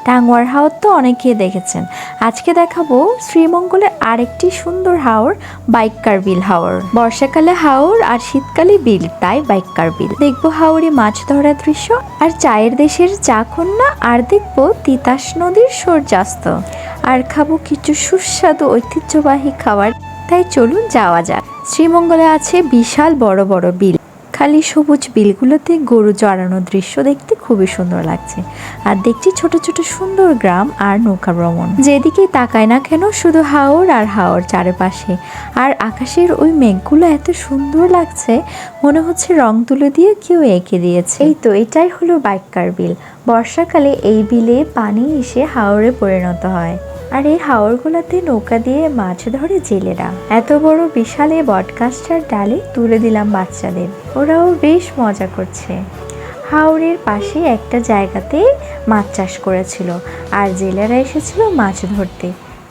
টাঙ্গুয়ার হাওর তো অনেকেই দেখেছেন। আজকে দেখাবো শ্রীমঙ্গলের আরেকটি সুন্দর হাওর, বাইক্কার বিল হাওর। বর্ষাকালে হাওর আর শীতকালে বিল, তাই বাইক্কার বিল। দেখবো হাওরে মাছ ধরার দৃশ্য আর চায়ের দেশের চা কন্যা, আর দেখবো তিতাস নদীর সূর্যাস্ত, আর খাবো কিছু সুস্বাদু ঐতিহ্যবাহী খাবার। তাই চলুন যাওয়া যাক। শ্রীমঙ্গলে আছে বিশাল বড় বড় বিল। খালি সবুজ বিলগুলোতে গরু চড়ানোর দৃশ্য দেখতে খুবই সুন্দর লাগছে। আর দেখছি ছোট ছোট সুন্দর গ্রাম আর নৌকা ভ্রমণ। যেদিকে তাকায় না কেন শুধু হাওর আর হাওর চারপাশে। আর আকাশের ওই মেঘগুলো এত সুন্দর লাগছে, মনে হচ্ছে রং তুলে দিয়ে কেউ এঁকে দিয়েছে। এই তো এটাই হলো বাইক্কার বিল। বর্ষাকালে এই বিলে পানি এসে হাওরে পরিণত হয়। আর এই হাওরগুলোতে নৌকা দিয়ে মাছ ধরে জেলেরা। এত বড় বিশাল এই বটগাছটার ডালে তুলে দিলাম বাচ্চাদের, ওরাও বেশ মজা করছে। হাওরের পাশে একটা জায়গাতে মাছ চাষ করেছিল, আর জেলেরা এসেছিল মাছ ধরতে।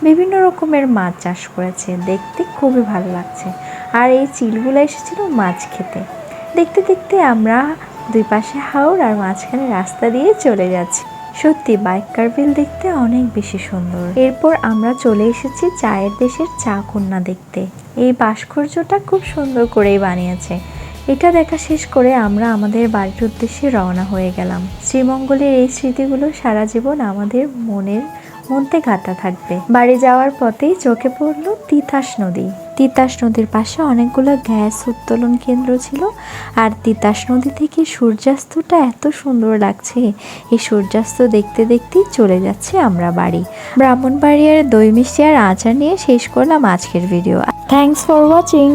বিভিন্ন রকমের মাছ চাষ করেছে, দেখতে খুবই ভালো লাগছে। আর এই চিলগুলো এসেছিল মাছ খেতে। দেখতে দেখতে আমরা দুই পাশে হাওর আর মাঝখানে রাস্তা দিয়ে চলে যাচ্ছি। সত্যি বাইক্কার বিল দেখতে অনেক বেশি সুন্দর। এরপর আমরা চলে এসেছি চায়ের দেশের চা কন্যা দেখতে। এই ভাস্কর্যটা খুব সুন্দর করেই বানিয়েছে। এটা দেখা শেষ করে আমরা আমাদের বাড়ির উদ্দেশ্যে রওনা হয়ে গেলাম। শ্রীমঙ্গলের এই স্মৃতিগুলো সারা জীবন আমাদের মনের মধ্যে গাঁথা থাকবে। বাড়ি যাওয়ার পথেই চোখে পড়লো তিতাস নদী। তিতাস নদীর পাশে অনেকগুলো গ্যাস উত্তোলন কেন্দ্র ছিল। আর তিতাস নদী থেকে সূর্যাস্তটা এত সুন্দর লাগছে। এই সূর্যাস্ত দেখতে দেখতেই চলে যাচ্ছে আমরা বাড়ি। ব্রাহ্মণবাড়িয়ার দই মিষ্টি আর আচার নিয়ে শেষ করলাম আজকের ভিডিও। Thanks for watching.